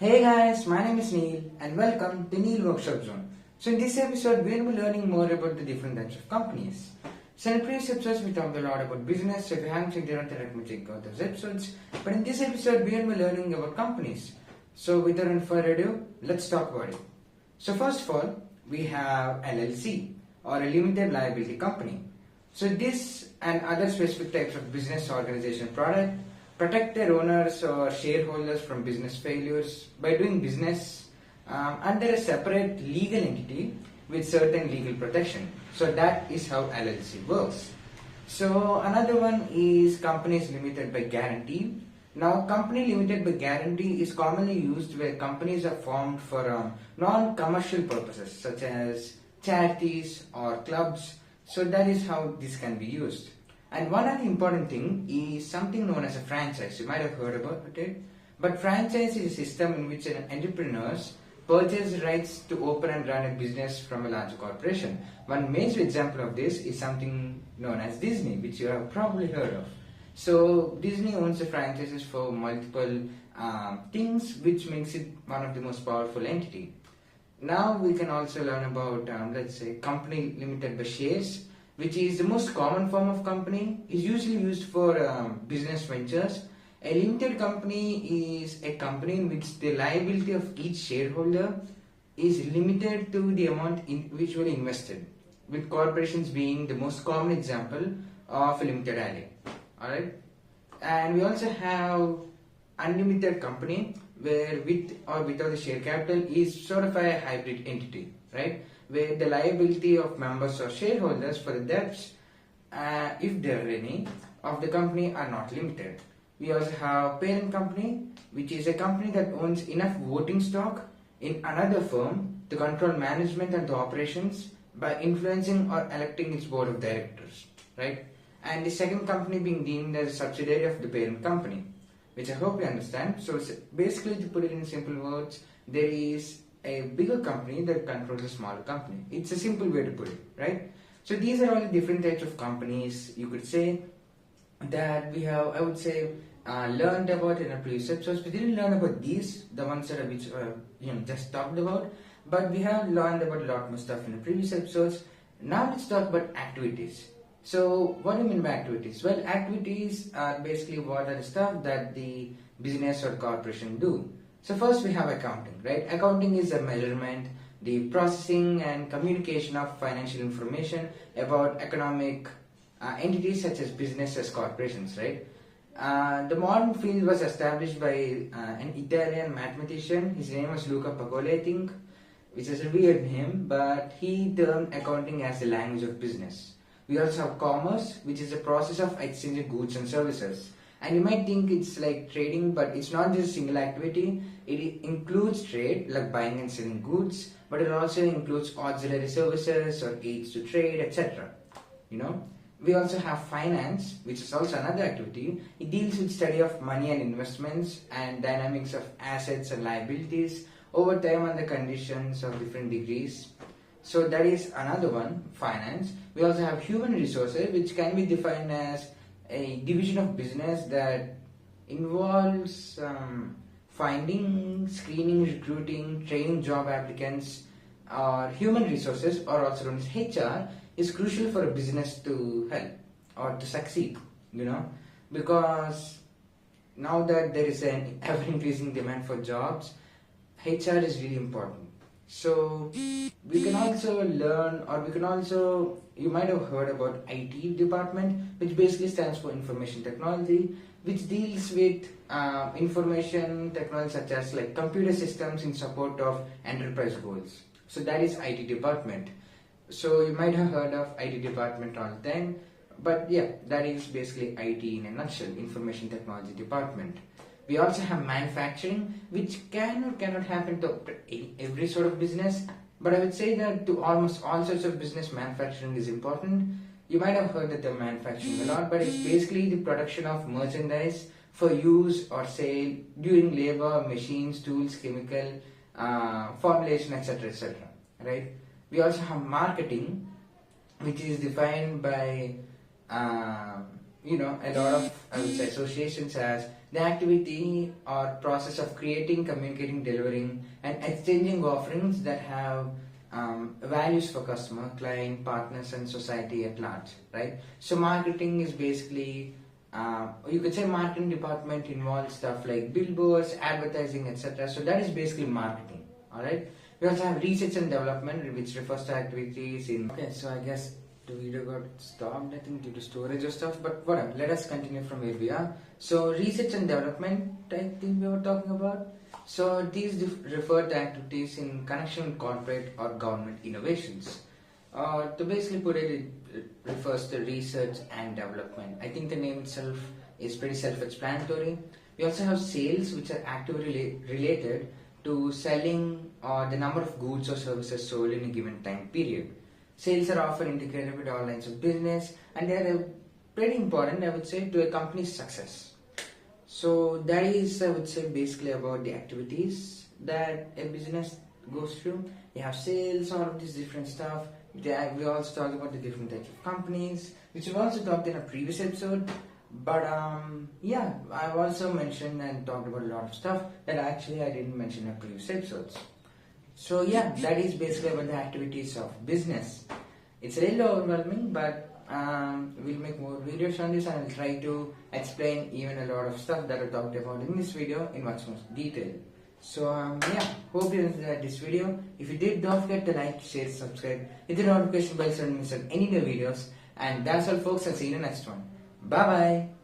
Hey guys, my name is Neel and welcome to Neel Workshop Zone. So in this episode, we will be learning more about the different types of companies. So in the previous episodes, we talked a lot about business. So if you haven't checked it out, then let me check out those episodes. But in this episode, we will be learning about companies. So without further ado, let's talk about it. So first of all, we have LLC or a limited liability company. So this and other specific types of business organization product protect their owners or shareholders from business failures by doing business under a separate legal entity with certain legal protection. So that is how LLC works. So another one is companies limited by guarantee. Now, company limited by guarantee is commonly used where companies are formed for non-commercial purposes such as charities or clubs. So that is how this can be used. And one other important thing is something known as a franchise. You might have heard about it. But franchise is a system in which entrepreneurs purchase rights to open and run a business from a larger corporation. One major example of this is something known as Disney, which you have probably heard of. So Disney owns the franchises for multiple things, which makes it one of the most powerful entity. Now we can also learn about, let's say, company limited by shares, which is the most common form of company, is usually used for business ventures. A limited company is a company in which the liability of each shareholder is limited to the amount individually invested, with corporations being the most common example of a limited ally. Alright? And we also have unlimited company, where with or without the share capital is sort of a hybrid entity, right? Where the liability of members or shareholders for the debts, if there are any, of the company are not limited. We also have parent company, which is a company that owns enough voting stock in another firm to control management and the operations by influencing or electing its board of directors, right? And the second company being deemed as a subsidiary of the parent company, which I hope you understand. So basically, to put it in simple words, there is a bigger company that controls a smaller company. It's a simple way to put it, right? So these are all the different types of companies, you could say, that we have, I would say, learned about in our previous episodes. We didn't learn about these, the ones that which just talked about, but we have learned about a lot more stuff in the previous episodes. Now let's talk about activities. So what do you mean by activities? Well, activities are basically what are the stuff that the business or corporation do. So first we have accounting, right? Accounting is a measurement, the processing and communication of financial information about economic entities such as businesses, corporations, right? The modern field was established by an Italian mathematician. His name was Luca Pagoli, I think, which is a weird name, but he termed accounting as the language of business. We also have commerce, which is the process of exchanging goods and services. And you might think it's like trading, but it's not just a single activity. It includes trade, like buying and selling goods, but it also includes auxiliary services or aids to trade, etc. We also have finance, which is also another activity. It deals with study of money and investments and dynamics of assets and liabilities over time and the conditions of different degrees. So that is another one, finance. We also have human resources, which can be defined as a division of business that involves finding, screening, recruiting, training job applicants. Human resources, or also known as HR, is crucial for a business to help or to succeed, because now that there is an ever-increasing demand for jobs, HR is really important. So we can also learn, or we can also, you might have heard about IT department, which basically stands for information technology, which deals with information technology such as like computer systems in support of enterprise goals. So that is IT department. So you might have heard of IT department all the time, but yeah, that is basically IT in a nutshell, information technology department. We also have manufacturing, which can or cannot happen to every sort of business, but I would say that to almost all sorts of business, manufacturing is important. You might have heard the term manufacturing a lot, but it's basically the production of merchandise for use or sale during labor, machines, tools, chemical, formulation, etc., etc. Right? We also have marketing, which is defined by a lot of, I would say, associations as The activity or process of creating, communicating, delivering, and exchanging offerings that have values for customer, client, partners, and society at large, right? So marketing is basically, you could say marketing department involves stuff like billboards, advertising, etc. So that is basically marketing, all right? We also have research and development, which refers to activities in. Okay, so I guess the video got stopped, I think, due to storage or stuff, but whatever. Let us continue from where we are. So research and development, I think we were talking about. So these refer to activities in connection with corporate or government innovations. To basically put it, it refers to research and development. I think the name itself is pretty self-explanatory. We also have sales, which are actively related to selling or the number of goods or services sold in a given time period. Sales are often integrated with all lines of business, and they are pretty important, I would say, to a company's success. So that is, I would say, basically about the activities that a business goes through. You have sales, all of this different stuff. We also talked about the different types of companies, which we've also talked in a previous episode. But yeah, I've also mentioned and talked about a lot of stuff that actually I didn't mention in previous episodes. So yeah, that is basically about the activities of business. It's a little overwhelming, but we'll make more videos on this, and I'll try to explain even a lot of stuff that I talked about in this video in much more detail. So yeah, hope you enjoyed this video. If you did, don't forget to like, share, subscribe, hit the notification bell so you don't miss out any of the videos. And that's all folks, I'll see you in the next one. Bye bye.